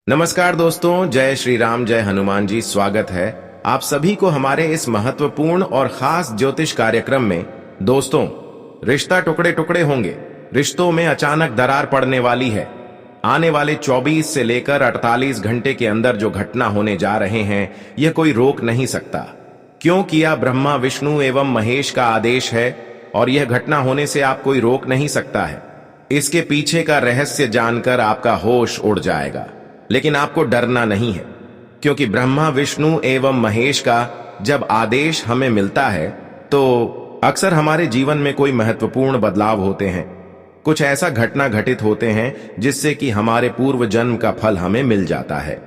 नमस्कार दोस्तों, जय श्री राम, जय हनुमान जी। स्वागत है आप सभी को हमारे इस महत्वपूर्ण और खास ज्योतिष कार्यक्रम में। दोस्तों, रिश्ता टुकड़े टुकड़े होंगे, रिश्तों में अचानक दरार पड़ने वाली है। आने वाले 24 से लेकर 48 घंटे के अंदर जो घटना होने जा रहे हैं, यह कोई रोक नहीं सकता। क्यों किया ब्रह्मा विष्णु एवं महेश का आदेश है और यह घटना होने से आप कोई रोक नहीं सकता है। इसके पीछे का रहस्य जानकर आपका होश उड़ जाएगा। लेकिन आपको डरना नहीं है, क्योंकि ब्रह्मा विष्णु एवं महेश का जब आदेश हमें मिलता है तो अक्सर हमारे जीवन में कोई महत्वपूर्ण बदलाव होते हैं। कुछ ऐसा घटना घटित होते हैं जिससे कि हमारे पूर्व जन्म का फल हमें मिल जाता है।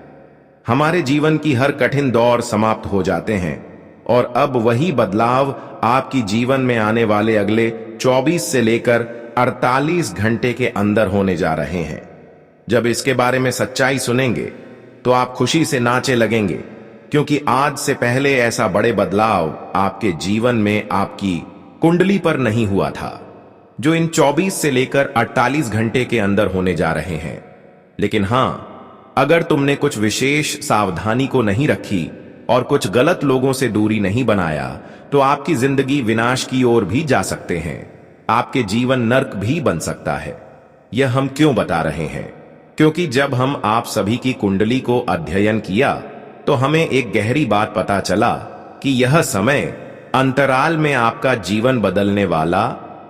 हमारे जीवन की हर कठिन दौर समाप्त हो जाते हैं और अब वही बदलाव आपकी जीवन में आने वाले अगले 24 से लेकर 48 घंटे के अंदर होने जा रहे हैं। जब इसके बारे में सच्चाई सुनेंगे तो आप खुशी से नाचने लगेंगे, क्योंकि आज से पहले ऐसा बड़े बदलाव आपके जीवन में आपकी कुंडली पर नहीं हुआ था, जो इन 24 से लेकर 48 घंटे के अंदर होने जा रहे हैं। लेकिन हां, अगर तुमने कुछ विशेष सावधानी को नहीं रखी और कुछ गलत लोगों से दूरी नहीं बनाया तो आपकी जिंदगी विनाश की ओर भी जा सकते हैं। आपके जीवन नर्क भी बन सकता है। यह हम क्यों बता रहे हैं? क्योंकि जब हम आप सभी की कुंडली को अध्ययन किया तो हमें एक गहरी बात पता चला कि यह समय अंतराल में आपका जीवन बदलने वाला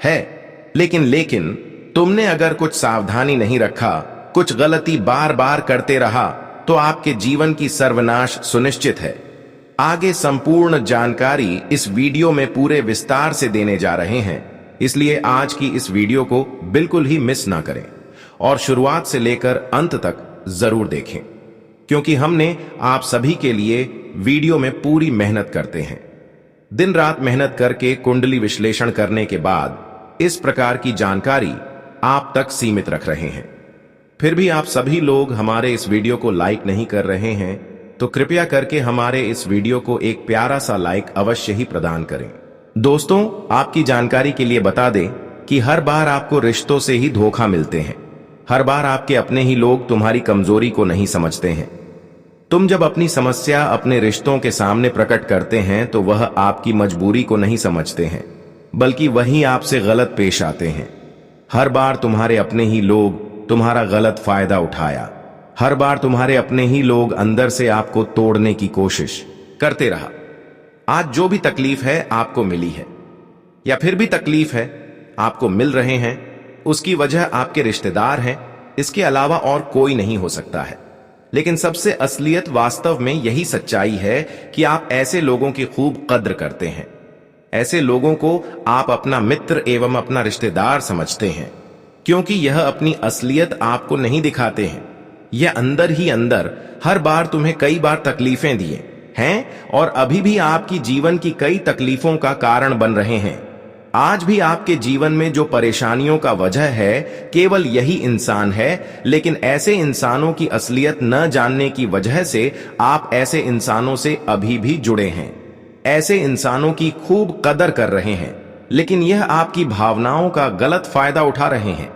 है। लेकिन तुमने अगर कुछ सावधानी नहीं रखा, कुछ गलती बार बार करते रहा तो आपके जीवन की सर्वनाश सुनिश्चित है। आगे संपूर्ण जानकारी इस वीडियो में पूरे विस्तार से देने जा रहे हैं, इसलिए आज की इस वीडियो को बिल्कुल ही मिस ना करें और शुरुआत से लेकर अंत तक जरूर देखें, क्योंकि हमने आप सभी के लिए वीडियो में पूरी मेहनत करते हैं। दिन रात मेहनत करके कुंडली विश्लेषण करने के बाद इस प्रकार की जानकारी आप तक सीमित रख रहे हैं। फिर भी आप सभी लोग हमारे इस वीडियो को लाइक नहीं कर रहे हैं, तो कृपया करके हमारे इस वीडियो को एक प्यारा सा लाइक अवश्य ही प्रदान करें। दोस्तों, आपकी जानकारी के लिए बता दें कि हर बार आपको रिश्तों से ही धोखा मिलते हैं। हर बार आपके अपने ही लोग तुम्हारी कमजोरी को नहीं समझते हैं। तुम जब अपनी समस्या अपने रिश्तों के सामने प्रकट करते हैं तो वह आपकी मजबूरी को नहीं समझते हैं, बल्कि वही आपसे गलत पेश आते हैं। हर बार तुम्हारे अपने ही लोग तुम्हारा गलत फायदा उठाया। हर बार तुम्हारे अपने ही लोग अंदर से आपको तोड़ने की कोशिश करते रहा। आज जो भी तकलीफ है आपको मिली है, या फिर भी तकलीफ है आपको मिल रहे हैं, उसकी वजह आपके रिश्तेदार हैं। इसके अलावा और कोई नहीं हो सकता है। लेकिन सबसे असलियत वास्तव में यही सच्चाई है कि आप ऐसे लोगों की खूब कद्र करते हैं। ऐसे लोगों को आप अपना मित्र एवं अपना रिश्तेदार समझते हैं, क्योंकि यह अपनी असलियत आपको नहीं दिखाते हैं। यह अंदर ही अंदर हर बार तुम्हें कई बार तकलीफें दिए हैं और अभी भी आपकी जीवन की कई तकलीफों का कारण बन रहे हैं। आज भी आपके जीवन में जो परेशानियों का वजह है केवल यही इंसान है, लेकिन ऐसे इंसानों की असलियत न जानने की वजह से आप ऐसे इंसानों से अभी भी जुड़े हैं। ऐसे इंसानों की खूब कदर कर रहे हैं, लेकिन यह आपकी भावनाओं का गलत फायदा उठा रहे हैं।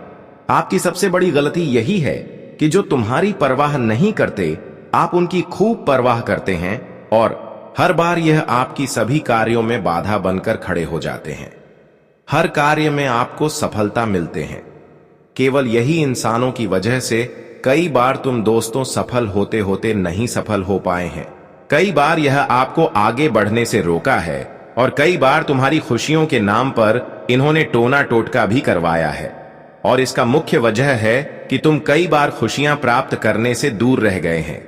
आपकी सबसे बड़ी गलती यही है कि जो तुम्हारी परवाह नहीं करते, आप उनकी खूब परवाह करते हैं और हर बार यह आपकी सभी कार्यों में बाधा बनकर खड़े हो जाते हैं। हर कार्य में आपको सफलता मिलते हैं। केवल यही इंसानों की वजह से कई बार तुम दोस्तों सफल होते होते नहीं सफल हो पाए हैं। कई बार यह आपको आगे बढ़ने से रोका है और कई बार तुम्हारी खुशियों के नाम पर इन्होंने टोना टोटका भी करवाया है। और इसका मुख्य वजह है कि तुम कई बार खुशियां प्राप्त करने से दूर रह गए हैं।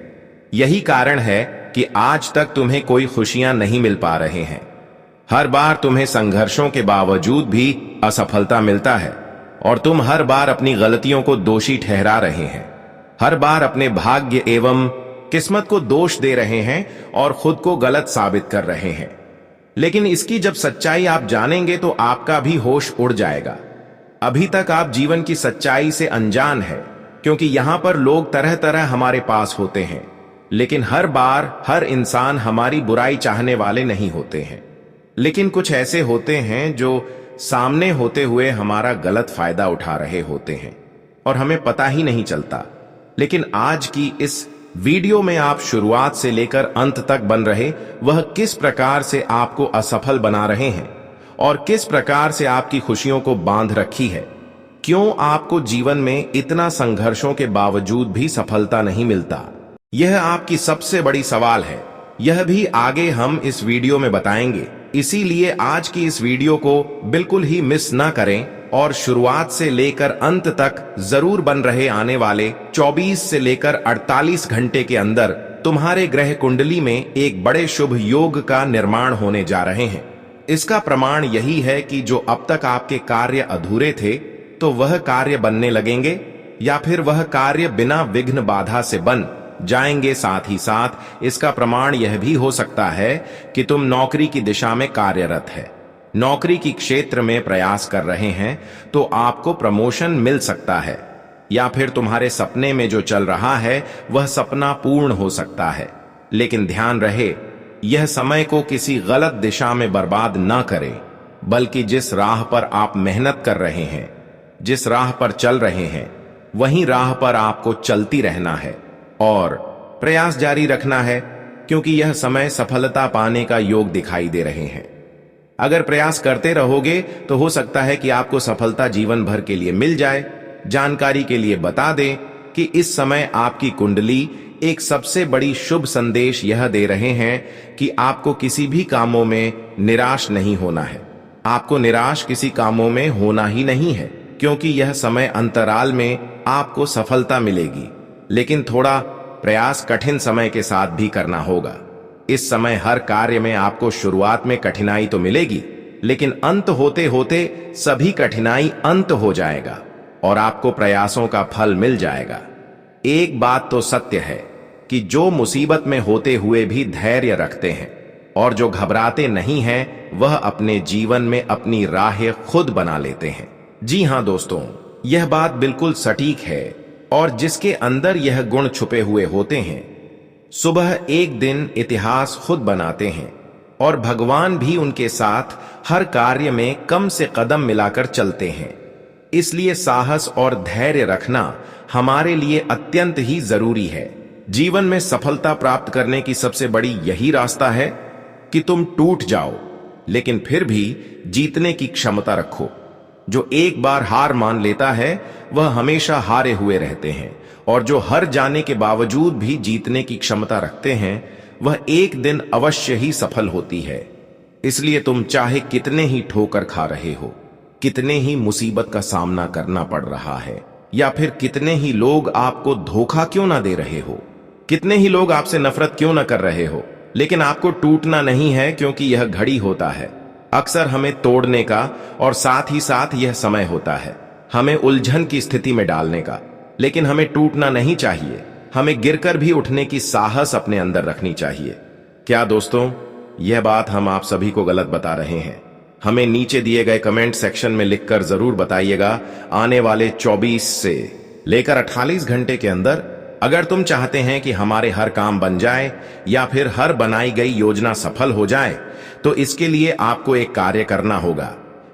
यही कारण है कि आज तक तुम्हें कोई खुशियां नहीं मिल पा रहे हैं। हर बार तुम्हें संघर्षों के बावजूद भी असफलता मिलता है और तुम हर बार अपनी गलतियों को दोषी ठहरा रहे हैं। हर बार अपने भाग्य एवं किस्मत को दोष दे रहे हैं और खुद को गलत साबित कर रहे हैं। लेकिन इसकी जब सच्चाई आप जानेंगे तो आपका भी होश उड़ जाएगा। अभी तक आप जीवन की सच्चाई से अनजान है, क्योंकि यहां पर लोग तरह तरह हमारे पास होते हैं, लेकिन हर बार हर इंसान हमारी बुराई चाहने वाले नहीं होते हैं। लेकिन कुछ ऐसे होते हैं जो सामने होते हुए हमारा गलत फायदा उठा रहे होते हैं और हमें पता ही नहीं चलता। लेकिन आज की इस वीडियो में आप शुरुआत से लेकर अंत तक बन रहे वह किस प्रकार से आपको असफल बना रहे हैं और किस प्रकार से आपकी खुशियों को बांध रखी है। क्यों आपको जीवन में इतना संघर्षों के बावजूद भी सफलता नहीं मिलता, यह आपकी सबसे बड़ी सवाल है। यह भी आगे हम इस वीडियो में बताएंगे, इसीलिए आज की इस वीडियो को बिल्कुल ही मिस ना करें और शुरुआत से लेकर अंत तक जरूर बन रहे। आने वाले 24 से लेकर 48 घंटे के अंदर तुम्हारे ग्रह कुंडली में एक बड़े शुभ योग का निर्माण होने जा रहे हैं। इसका प्रमाण यही है कि जो अब तक आपके कार्य अधूरे थे तो वह कार्य बनने लगेंगे या फिर वह कार्य बिना विघ्न बाधा से बन जाएंगे। साथ ही साथ इसका प्रमाण यह भी हो सकता है कि तुम नौकरी की दिशा में कार्यरत है, नौकरी की क्षेत्र में प्रयास कर रहे हैं तो आपको प्रमोशन मिल सकता है, या फिर तुम्हारे सपने में जो चल रहा है वह सपना पूर्ण हो सकता है। लेकिन ध्यान रहे, यह समय को किसी गलत दिशा में बर्बाद ना करें, बल्कि जिस राह पर आप मेहनत कर रहे हैं, जिस राह पर चल रहे हैं, वहीं राह पर आपको चलती रहना है और प्रयास जारी रखना है, क्योंकि यह समय सफलता पाने का योग दिखाई दे रहे हैं। अगर प्रयास करते रहोगे तो हो सकता है कि आपको सफलता जीवन भर के लिए मिल जाए। जानकारी के लिए बता दें कि इस समय आपकी कुंडली एक सबसे बड़ी शुभ संदेश यह दे रहे हैं कि आपको किसी भी कामों में निराश नहीं होना है। आपको निराश किसी कामों में होना ही नहीं है, क्योंकि यह समय अंतराल में आपको सफलता मिलेगी, लेकिन थोड़ा प्रयास कठिन समय के साथ भी करना होगा। इस समय हर कार्य में आपको शुरुआत में कठिनाई तो मिलेगी, लेकिन अंत होते होते सभी कठिनाई अंत हो जाएगा और आपको प्रयासों का फल मिल जाएगा। एक बात तो सत्य है कि जो मुसीबत में होते हुए भी धैर्य रखते हैं और जो घबराते नहीं हैं, वह अपने जीवन में अपनी राहें खुद बना लेते हैं। जी हां दोस्तों, यह बात बिल्कुल सटीक है और जिसके अंदर यह गुण छुपे हुए होते हैं, सुबह एक दिन इतिहास खुद बनाते हैं और भगवान भी उनके साथ हर कार्य में कम से कदम मिलाकर चलते हैं। इसलिए साहस और धैर्य रखना हमारे लिए अत्यंत ही जरूरी है। जीवन में सफलता प्राप्त करने की सबसे बड़ी यही रास्ता है कि तुम टूट जाओ, लेकिन फिर भी जीतने की क्षमता रखो। जो एक बार हार मान लेता है वह हमेशा हारे हुए रहते हैं, और जो हार जाने के बावजूद भी जीतने की क्षमता रखते हैं वह एक दिन अवश्य ही सफल होती है। इसलिए तुम चाहे कितने ही ठोकर खा रहे हो, कितने ही मुसीबत का सामना करना पड़ रहा है, या फिर कितने ही लोग आपको धोखा क्यों ना दे रहे हो, कितने ही लोग आपसे नफरत क्यों ना कर रहे हो, लेकिन आपको टूटना नहीं है, क्योंकि यह घड़ी होता है अक्सर हमें तोड़ने का, और साथ ही साथ यह समय होता है हमें उलझन की स्थिति में डालने का। लेकिन हमें टूटना नहीं चाहिए, हमें गिरकर भी उठने की साहस अपने अंदर रखनी चाहिए। क्या दोस्तों, यह बात हम आप सभी को गलत बता रहे हैं? हमें नीचे दिए गए कमेंट सेक्शन में लिखकर जरूर बताइएगा। आने वाले 24 से लेकर 48 घंटे के अंदर अगर तुम चाहते हैं कि हमारे हर काम बन जाए या फिर हर बनाई गई योजना सफल हो जाए, तो इसके लिए आपको एक कार्य करना होगा।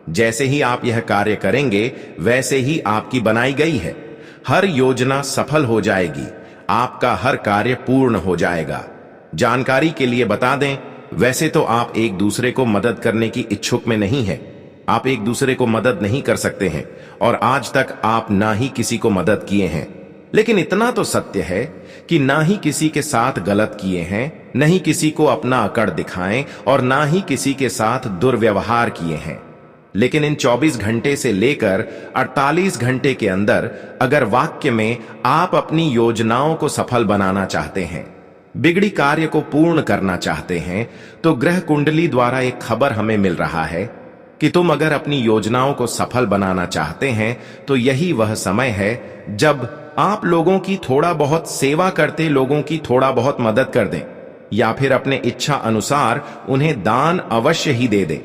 जैसे ही आप यह कार्य करेंगे, वैसे ही आपकी बनाई गई है हर योजना सफल हो जाएगी, आपका हर कार्य पूर्ण हो जाएगा। जानकारी के लिए बता दें, वैसे तो आप एक दूसरे को मदद करने की इच्छुक में नहीं है, आप एक दूसरे को मदद नहीं कर सकते हैं और आज तक आप ना ही किसी को मदद किए हैं। लेकिन इतना तो सत्य है कि ना ही किसी के साथ गलत किए हैं, न ही किसी को अपना अकड़ दिखाएं और ना ही किसी के साथ दुर्व्यवहार किए हैं। लेकिन इन 24 घंटे से लेकर 48 घंटे के अंदर अगर वाक्य में आप अपनी योजनाओं को सफल बनाना चाहते हैं, बिगड़ी कार्य को पूर्ण करना चाहते हैं, तो ग्रह कुंडली द्वारा एक खबर हमें मिल रहा है कि तुम अगर अपनी योजनाओं को सफल बनाना चाहते हैं तो यही वह समय है जब आप लोगों की थोड़ा बहुत सेवा करते लोगों की थोड़ा बहुत मदद कर दें, या फिर अपने इच्छा अनुसार उन्हें दान अवश्य ही दे दें।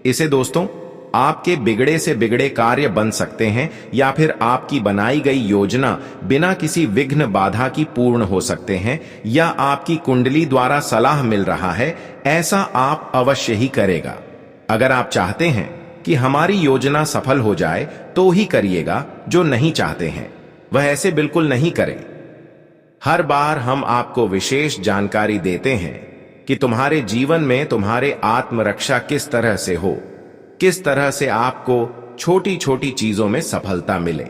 इसे दोस्तों आपके बिगड़े से बिगड़े कार्य बन सकते हैं, या फिर आपकी बनाई गई योजना बिना किसी विघ्न बाधा की पूर्ण हो सकते हैं, या आपकी कुंडली द्वारा सलाह मिल रहा है ऐसा आप अवश्य ही करेगा। अगर आप चाहते हैं कि हमारी योजना सफल हो जाए तो ही करिएगा, जो नहीं चाहते हैं वह ऐसे बिल्कुल नहीं करें। हर बार हम आपको विशेष जानकारी देते हैं कि तुम्हारे जीवन में तुम्हारे आत्मरक्षा किस तरह से हो, किस तरह से आपको छोटी छोटी चीजों में सफलता मिले।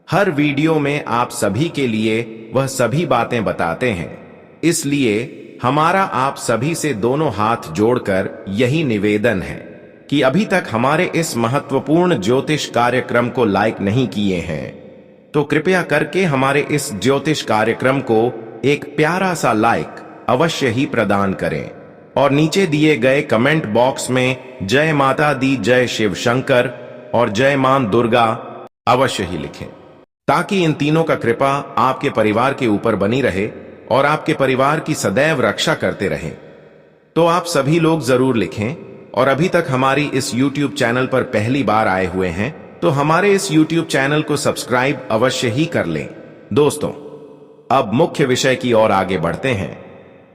हर वीडियो में आप सभी के लिए वह सभी बातें बताते हैं। इसलिए हमारा आप सभी से दोनों हाथ जोड़कर यही निवेदन है कि अभी तक हमारे इस महत्वपूर्ण ज्योतिष कार्यक्रम को लाइक नहीं किए हैं तो कृपया करके हमारे इस ज्योतिष कार्यक्रम को एक प्यारा सा लाइक अवश्य ही प्रदान करें और नीचे दिए गए कमेंट बॉक्स में जय माता दी, जय शिव शंकर और जय मां दुर्गा अवश्य ही लिखें, ताकि इन तीनों का कृपा आपके परिवार के ऊपर बनी रहे और आपके परिवार की सदैव रक्षा करते रहें। तो आप सभी लोग जरूर लिखें। और अभी तक हमारी इस YouTube चैनल पर पहली बार आए हुए हैं तो हमारे इस YouTube चैनल को सब्सक्राइब अवश्य ही कर लें। दोस्तों, अब मुख्य विषय की ओर आगे बढ़ते हैं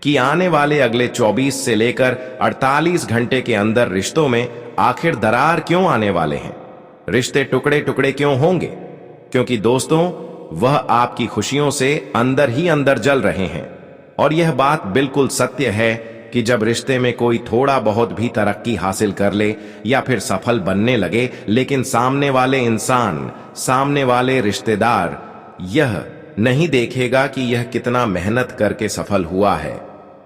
कि आने वाले अगले 24 से लेकर 48 घंटे के अंदर रिश्तों में आखिर दरार क्यों आने वाले हैं, रिश्ते टुकड़े टुकड़े क्यों होंगे। क्योंकि दोस्तों, वह आपकी खुशियों से अंदर ही अंदर जल रहे हैं। और यह बात बिल्कुल सत्य है कि जब रिश्ते में कोई थोड़ा बहुत भी तरक्की हासिल कर ले या फिर सफल बनने लगे, लेकिन सामने वाले इंसान, सामने वाले रिश्तेदार यह नहीं देखेगा कि यह कितना मेहनत करके सफल हुआ है,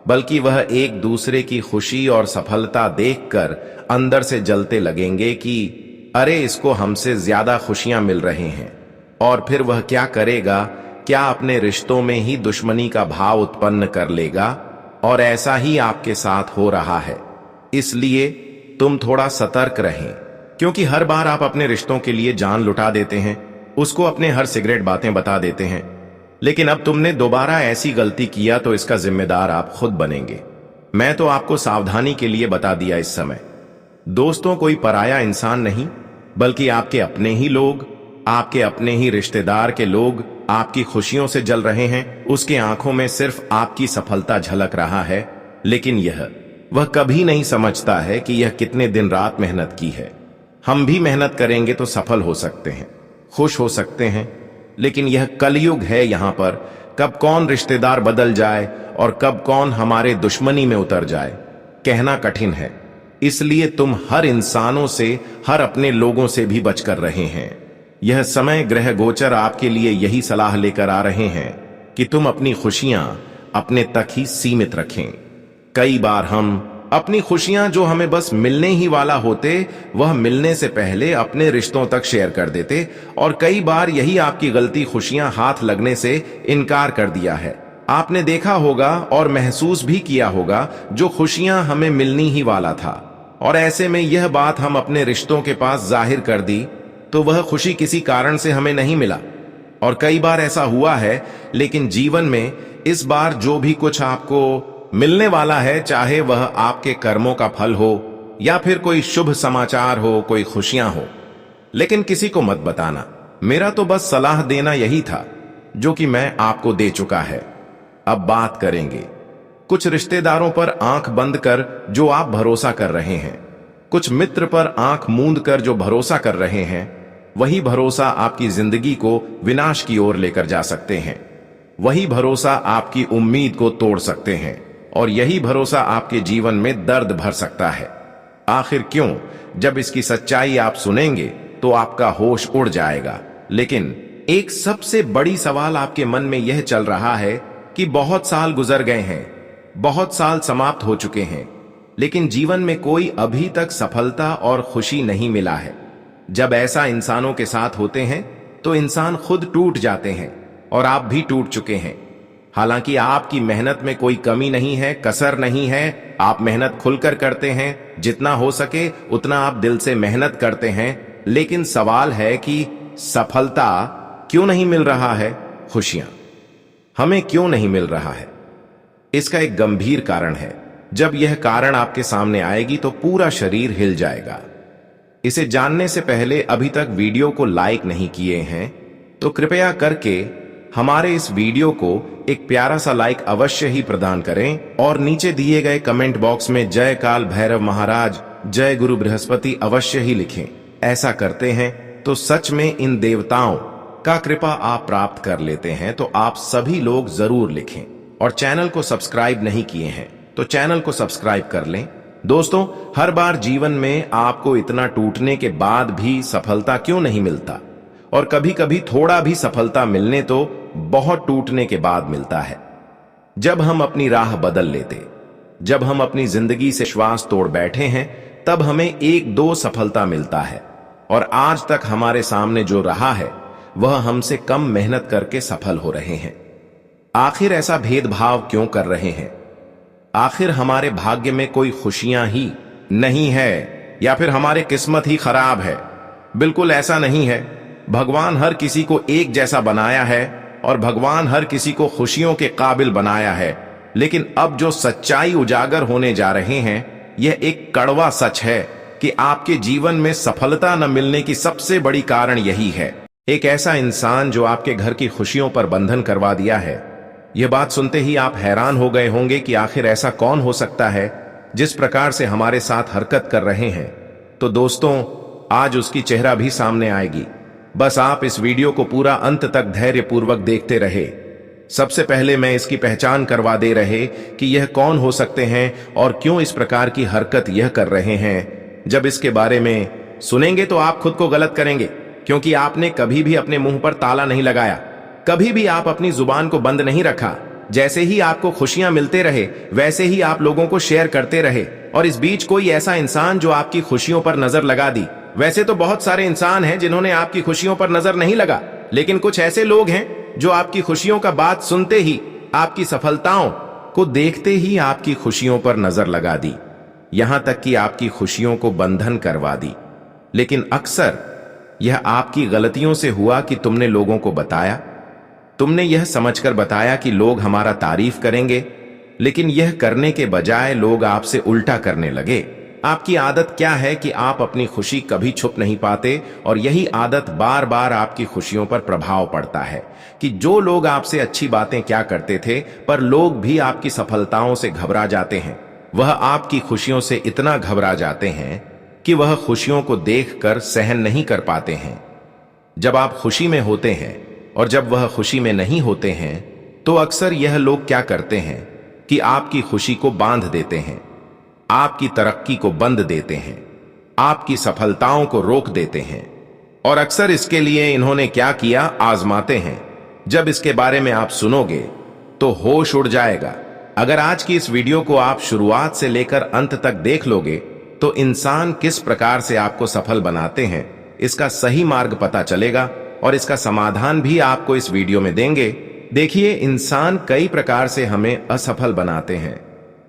बल्कि वह एक दूसरे की खुशी और सफलता देखकर अंदर से जलते लगेंगे कि अरे, इसको हमसे ज्यादा खुशियां मिल रही हैं। और फिर वह क्या करेगा, क्या अपने रिश्तों में ही दुश्मनी का भाव उत्पन्न कर लेगा। और ऐसा ही आपके साथ हो रहा है। इसलिए तुम थोड़ा सतर्क रहें, क्योंकि हर बार आप अपने रिश्तों के लिए जान लुटा देते हैं, उसको अपने हर सिगरेट बातें बता देते हैं। लेकिन अब तुमने दोबारा ऐसी गलती किया तो इसका जिम्मेदार आप खुद बनेंगे। मैं तो आपको सावधानी के लिए बता दिया इस समय। दोस्तों, कोई पराया इंसान नहीं, बल्कि आपके अपने ही लोग, आपके अपने ही रिश्तेदार के लोग आपकी खुशियों से जल रहे हैं। उसके आंखों में सिर्फ आपकी सफलता झलक रहा है, लेकिन वह कभी नहीं समझता है कि यह कितने दिन रात मेहनत की है। हम भी मेहनत करेंगे तो सफल हो सकते हैं, खुश हो सकते हैं, लेकिन यह कलयुग है। यहाँ पर कब कौन रिश्तेदार बदल जाए और कब कौन हमारे दुश्मनी में उतर जाए, कहना कठिन है। इसलिए तुम हर इंसानों से, हर अपने लोगों से भी बचकर रहे हैं। यह समय ग्रह गोचर आपके लिए यही सलाह लेकर आ रहे हैं कि तुम अपनी खुशियां अपने तक ही सीमित रखें। कई बार हम अपनी खुशियां जो हमें बस मिलने ही वाला होते, वह मिलने से पहले अपने रिश्तों तक शेयर कर देते। और कई बार यही आपकी गलती खुशियां हाथ लगने से इनकार कर दिया है। आपने देखा होगा और महसूस भी किया होगा, जो खुशियां हमें मिलनी ही वाला था और ऐसे में यह बात हम अपने रिश्तों के पास जाहिर कर दी तो वह खुशी किसी कारण से हमें नहीं मिला। और कई बार ऐसा हुआ है, लेकिन जीवन में इस बार जो भी कुछ आपको मिलने वाला है, चाहे वह आपके कर्मों का फल हो या फिर कोई शुभ समाचार हो, कोई खुशियां हो, लेकिन किसी को मत बताना। मेरा तो बस सलाह देना यही था जो कि मैं आपको दे चुका है। अब बात करेंगे कुछ रिश्तेदारों पर आंख बंद कर जो आप भरोसा कर रहे हैं, कुछ मित्र पर आंख मूंद कर जो भरोसा कर रहे हैं। वही भरोसा आपकी जिंदगी को विनाश की ओर लेकर जा सकते हैं। वही भरोसा आपकी उम्मीद को तोड़ सकते हैं और यही भरोसा आपके जीवन में दर्द भर सकता है। आखिर क्यों? जब इसकी सच्चाई आप सुनेंगे तो आपका होश उड़ जाएगा। लेकिन एक सबसे बड़ी सवाल आपके मन में यह चल रहा है कि बहुत साल गुजर गए हैं, बहुत साल समाप्त हो चुके हैं, लेकिन जीवन में कोई अभी तक सफलता और खुशी नहीं मिला है। जब ऐसा इंसानों के साथ होते हैं तो इंसान खुद टूट जाते हैं और आप भी टूट चुके हैं। हालांकि आपकी मेहनत में कोई कमी नहीं है, कसर नहीं है। आप मेहनत खुलकर करते हैं, जितना हो सके उतना आप दिल से मेहनत करते हैं। लेकिन सवाल है कि सफलता क्यों नहीं मिल रहा है, खुशियां हमें क्यों नहीं मिल रहा है? इसका एक गंभीर कारण है। जब यह कारण आपके सामने आएगी तो पूरा शरीर हिल जाएगा। इसे जानने से पहले अभी तक वीडियो को लाइक नहीं किए हैं तो कृपया करके हमारे इस वीडियो को एक प्यारा सा लाइक अवश्य ही प्रदान करें और नीचे दिए गए कमेंट बॉक्स में जय काल भैरव महाराज, जय गुरु बृहस्पति अवश्य ही लिखें। ऐसा करते हैं तो सच में इन देवताओं का कृपा आप प्राप्त कर लेते हैं तो आप सभी लोग जरूर लिखें, और चैनल को सब्सक्राइब नहीं किए हैं तो चैनल को सब्सक्राइब कर लें। दोस्तों, हर बार जीवन में आपको इतना टूटने के बाद भी सफलता क्यों नहीं मिलता, और कभी कभी थोड़ा भी सफलता मिलने तो बहुत टूटने के बाद मिलता है। जब हम अपनी राह बदल लेते, जब हम अपनी जिंदगी से श्वास तोड़ बैठे हैं, तब हमें एक दो सफलता मिलता है, और आज तक हमारे सामने जो रहा है वह हमसे कम मेहनत करके सफल हो रहे हैं। आखिर ऐसा भेदभाव क्यों कर रहे हैं? आखिर हमारे भाग्य में कोई खुशियां ही नहीं है, या फिर हमारे किस्मत ही खराब है? बिल्कुल ऐसा नहीं है। भगवान हर किसी को एक जैसा बनाया है, और भगवान हर किसी को खुशियों के काबिल बनाया है। लेकिन अब जो सच्चाई उजागर होने जा रहे हैं, यह एक कड़वा सच है कि आपके जीवन में सफलता न मिलने की सबसे बड़ी कारण यही है। एक ऐसा इंसान जो आपके घर की खुशियों पर बंधन करवा दिया है। यह बात सुनते ही आप हैरान हो गए होंगे कि आखिर ऐसा कौन हो सकता है जिस प्रकार से हमारे साथ हरकत कर रहे हैं। तो दोस्तों, आज उसकी चेहरा भी सामने आएगी। बस आप इस वीडियो को पूरा अंत तक धैर्यपूर्वक देखते रहे। सबसे पहले मैं इसकी पहचान करवा दे रहे कि यह कौन हो सकते हैं और क्यों इस प्रकार की हरकत यह कर रहे हैं। जब इसके बारे में सुनेंगे तो आप खुद को गलत करेंगे, क्योंकि आपने कभी भी अपने मुंह पर ताला नहीं लगाया, कभी भी आप अपनी जुबान को बंद नहीं रखा। जैसे ही आपको खुशियां मिलते रहे वैसे ही आप लोगों को शेयर करते रहे, और इस बीच कोई ऐसा इंसान जो आपकी खुशियों पर नजर लगा दी। वैसे तो बहुत सारे इंसान हैं जिन्होंने आपकी खुशियों पर नजर नहीं लगा, लेकिन कुछ ऐसे लोग हैं जो आपकी खुशियों का बात सुनते ही, आपकी सफलताओं को देखते ही आपकी खुशियों पर नजर लगा दी, यहां तक कि आपकी खुशियों को बंधन करवा दी। लेकिन अक्सर यह आपकी गलतियों से हुआ कि तुमने लोगों को बताया, तुमने यह समझकर बताया कि लोग हमारा तारीफ करेंगे, लेकिन यह करने के बजाय लोग आपसे उल्टा करने लगे। आपकी आदत क्या है कि आप अपनी खुशी कभी छुप नहीं पाते, और यही आदत बार बार आपकी खुशियों पर प्रभाव पड़ता है कि जो लोग आपसे अच्छी बातें क्या करते थे, पर लोग भी आपकी सफलताओं से घबरा जाते हैं। वह आपकी खुशियों से इतना घबरा जाते हैं कि वह खुशियों को देखकर सहन नहीं कर पाते हैं। जब आप खुशी में होते हैं और जब वह खुशी में नहीं होते हैं, तो अक्सर यह लोग क्या करते हैं कि आपकी खुशी को बांध देते हैं, आपकी तरक्की को बंद देते हैं, आपकी सफलताओं को रोक देते हैं। और अक्सर इसके लिए इन्होंने क्या किया आजमाते हैं। जब इसके बारे में आप सुनोगे तो होश उड़ जाएगा। अगर आज की इस वीडियो को आप शुरुआत से लेकर अंत तक देख लोगे तो इंसान किस प्रकार से आपको सफल बनाते हैं इसका सही मार्ग पता चलेगा, और इसका समाधान भी आपको इस वीडियो में देंगे। देखिए, इंसान कई प्रकार से हमें असफल बनाते हैं।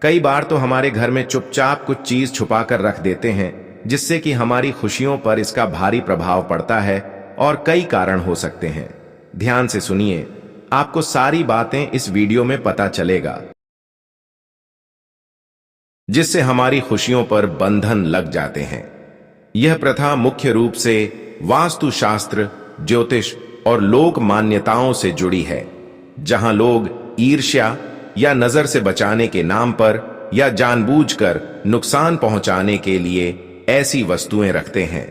कई बार तो हमारे घर में चुपचाप कुछ चीज छुपा कर रख देते हैं, जिससे कि हमारी खुशियों पर इसका भारी प्रभाव पड़ता है, और कई कारण हो सकते हैं। ध्यान से सुनिए, आपको सारी बातें इस वीडियो में पता चलेगा, जिससे हमारी खुशियों पर बंधन लग जाते हैं। यह प्रथा मुख्य रूप से वास्तुशास्त्र, ज्योतिष और लोक मान्यताओं से जुड़ी है, जहां लोग ईर्ष्या या नजर से बचाने के नाम पर या जानबूझकर नुकसान पहुंचाने के लिए ऐसी वस्तुएं रखते हैं।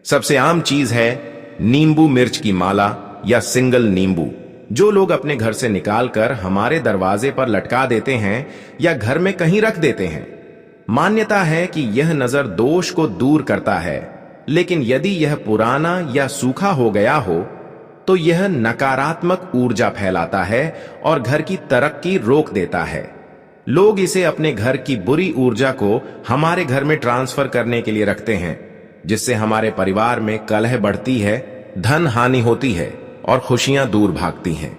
सबसे आम चीज है नींबू मिर्च की माला या सिंगल नींबू, जो लोग अपने घर से निकालकर हमारे दरवाजे पर लटका देते हैं या घर में कहीं रख देते हैं। मान्यता है कि यह नजर दोष को दूर करता है, लेकिन यदि यह पुराना या सूखा हो गया हो तो यह नकारात्मक ऊर्जा फैलाता है और घर की तरक्की रोक देता है। लोग इसे अपने घर की बुरी ऊर्जा को हमारे घर में ट्रांसफर करने के लिए रखते हैं, जिससे हमारे परिवार में कलह बढ़ती है, धन हानि होती है और खुशियां दूर भागती हैं।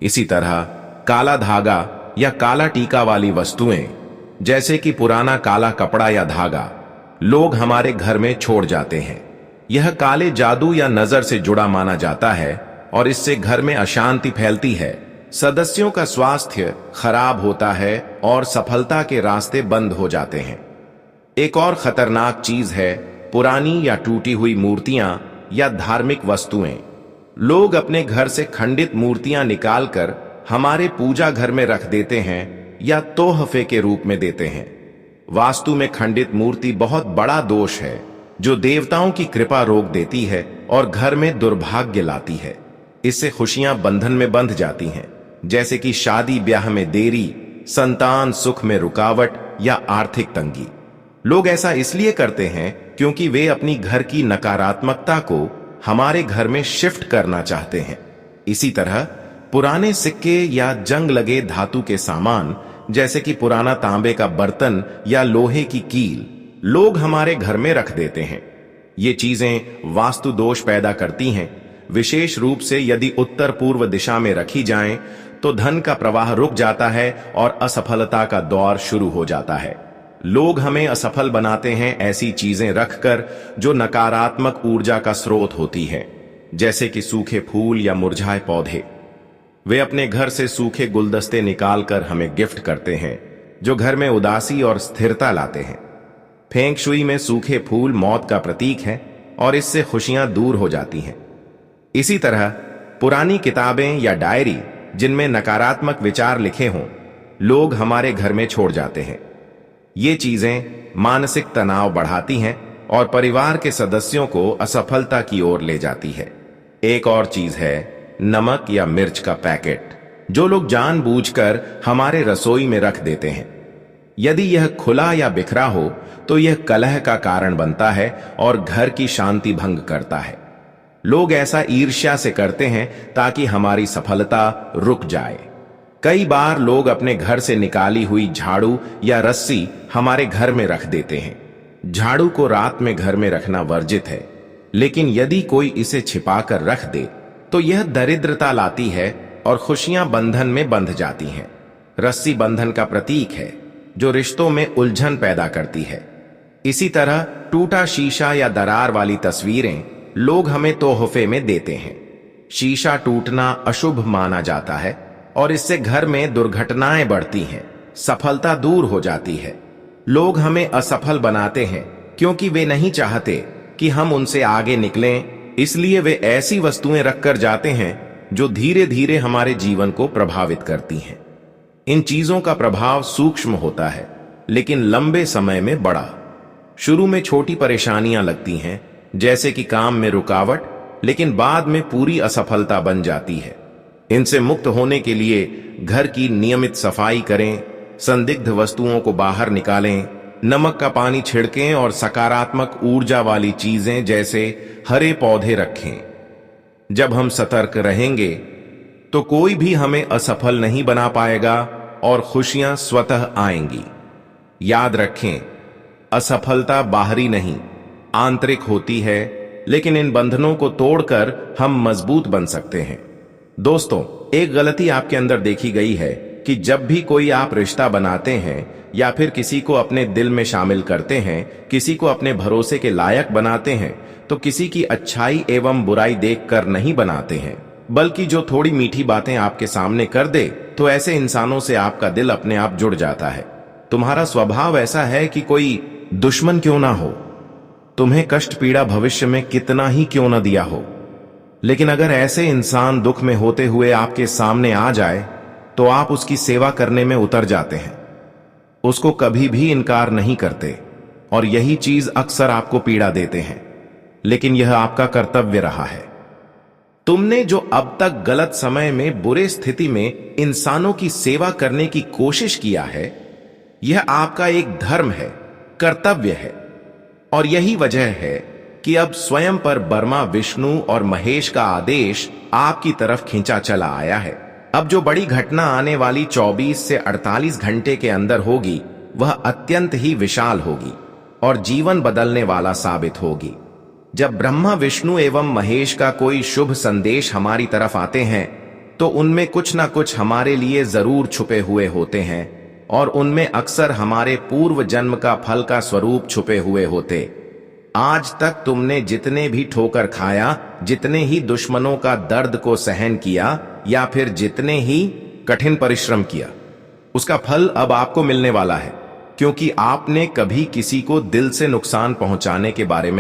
इसी तरह काला धागा या काला टीका वाली वस्तुएं, जैसे कि पुराना काला कपड़ा या धागा, लोग हमारे घर में छोड़ जाते हैं। यह काले जादू या नजर से जुड़ा माना जाता है और इससे घर में अशांति फैलती है, सदस्यों का स्वास्थ्य खराब होता है और सफलता के रास्ते बंद हो जाते हैं। एक और खतरनाक चीज है पुरानी या टूटी हुई मूर्तियां या धार्मिक वस्तुएं। लोग अपने घर से खंडित मूर्तियां निकालकर हमारे पूजा घर में रख देते हैं या तोहफे के रूप में देते हैं। वास्तु में खंडित मूर्ति बहुत बड़ा दोष है, जो देवताओं की कृपा रोक देती है और घर में दुर्भाग्य लाती है। इससे खुशियां बंधन में बंध जाती हैं, जैसे कि शादी ब्याह में देरी, संतान सुख में रुकावट या आर्थिक तंगी। लोग ऐसा इसलिए करते हैं क्योंकि वे अपनी घर की नकारात्मकता को हमारे घर में शिफ्ट करना चाहते हैं। इसी तरह पुराने सिक्के या जंग लगे धातु के सामान, जैसे कि पुराना तांबे का बर्तन या लोहे की कील, लोग हमारे घर में रख देते हैं। ये चीजें वास्तु दोष पैदा करती हैं। विशेष रूप से यदि उत्तर पूर्व दिशा में रखी जाएं, तो धन का प्रवाह रुक जाता है और असफलता का दौर शुरू हो जाता है। लोग हमें असफल बनाते हैं ऐसी चीजें रखकर जो नकारात्मक ऊर्जा का स्रोत होती है, जैसे कि सूखे फूल या मुरझाए पौधे। वे अपने घर से सूखे गुलदस्ते निकालकर हमें गिफ्ट करते हैं, जो घर में उदासी और स्थिरता लाते हैं। फेंग शुई में सूखे फूल मौत का प्रतीक है और इससे खुशियां दूर हो जाती हैं। इसी तरह पुरानी किताबें या डायरी जिनमें नकारात्मक विचार लिखे हों, लोग हमारे घर में छोड़ जाते हैं। ये चीजें मानसिक तनाव बढ़ाती हैं और परिवार के सदस्यों को असफलता की ओर ले जाती है। एक और चीज है नमक या मिर्च का पैकेट, जो लोग जानबूझकर हमारे रसोई में रख देते हैं। यदि यह खुला या बिखरा हो तो यह कलह का कारण बनता है और घर की शांति भंग करता है। लोग ऐसा ईर्ष्या से करते हैं ताकि हमारी सफलता रुक जाए। कई बार लोग अपने घर से निकाली हुई झाड़ू या रस्सी हमारे घर में रख देते हैं। झाड़ू को रात में घर में रखना वर्जित है, लेकिन यदि कोई इसे छिपाकर रख दे तो यह दरिद्रता लाती है और खुशियां बंधन में बंध जाती हैं। रस्सी बंधन का प्रतीक है जो रिश्तों में उलझन पैदा करती है। इसी तरह टूटा शीशा या दरार वाली तस्वीरें लोग हमें तोहफे में देते हैं। शीशा टूटना अशुभ माना जाता है और इससे घर में दुर्घटनाएं बढ़ती हैं, सफलता दूर हो जाती है। लोग हमें असफल बनाते हैं क्योंकि वे नहीं चाहते कि हम उनसे आगे निकलें, इसलिए वे ऐसी वस्तुएं रखकर जाते हैं जो धीरे धीरे हमारे जीवन को प्रभावित करती हैं। इन चीजों का प्रभाव सूक्ष्म होता है, लेकिन लंबे समय में बड़ा। शुरू में छोटी परेशानियां लगती हैं, जैसे कि काम में रुकावट, लेकिन बाद में पूरी असफलता बन जाती है। इनसे मुक्त होने के लिए घर की नियमित सफाई करें, संदिग्ध वस्तुओं को बाहर निकालें, नमक का पानी छिड़कें और सकारात्मक ऊर्जा वाली चीजें जैसे हरे पौधे रखें। जब हम सतर्क रहेंगे तो कोई भी हमें असफल नहीं बना पाएगा और खुशियां स्वतः आएंगी। याद रखें, असफलता बाहरी नहीं आंतरिक होती है, लेकिन इन बंधनों को तोड़कर हम मजबूत बन सकते हैं। दोस्तों, एक गलती आपके अंदर देखी गई है कि जब भी कोई आप रिश्ता बनाते हैं या फिर किसी को अपने दिल में शामिल करते हैं, किसी को अपने भरोसे के लायक बनाते हैं, तो किसी की अच्छाई एवं बुराई देखकर नहीं बनाते हैं, बल्कि जो थोड़ी मीठी बातें आपके सामने कर दे, तो ऐसे इंसानों से आपका दिल अपने आप जुड़ जाता है। तुम्हारा स्वभाव ऐसा है कि कोई दुश्मन क्यों ना हो, तुम्हें कष्ट पीड़ा भविष्य में कितना ही क्यों न दिया हो, लेकिन अगर ऐसे इंसान दुख में होते हुए आपके सामने आ जाए तो आप उसकी सेवा करने में उतर जाते हैं, उसको कभी भी इनकार नहीं करते, और यही चीज अक्सर आपको पीड़ा देते हैं, लेकिन यह आपका कर्तव्य रहा है। तुमने जो अब तक गलत समय में बुरे स्थिति में इंसानों की सेवा करने की कोशिश किया है, यह आपका एक धर्म है, कर्तव्य है, और यही वजह है कि अब स्वयं पर ब्रह्मा, विष्णु और महेश का आदेश आपकी तरफ खींचा चला आया है। अब जो बड़ी घटना आने वाली 24 से 48 घंटे के अंदर होगी, वह अत्यंत ही विशाल होगी और जीवन बदलने वाला साबित होगी। जब ब्रह्मा, विष्णु एवं महेश का कोई शुभ संदेश हमारी तरफ आते हैं, तो उनमें कुछ ना कुछ हमारे लिए जरूर छुपे हुए होते हैं, और उनमें अक्सर हमारे पूर्व जन्म का फल का स्वरूप छुपे हुए होते। आज तक तुमने जितने भी ठोकर खाया, जितने ही दुश्मनों का दर्द को सहन किया, या फिर जितने ही कठिन परिश्रम किया, उसका फल अब आपको मिलने वाला है, क्योंकि आपने कभी किसी को दिल से नुकसान पहुंचाने के बारे में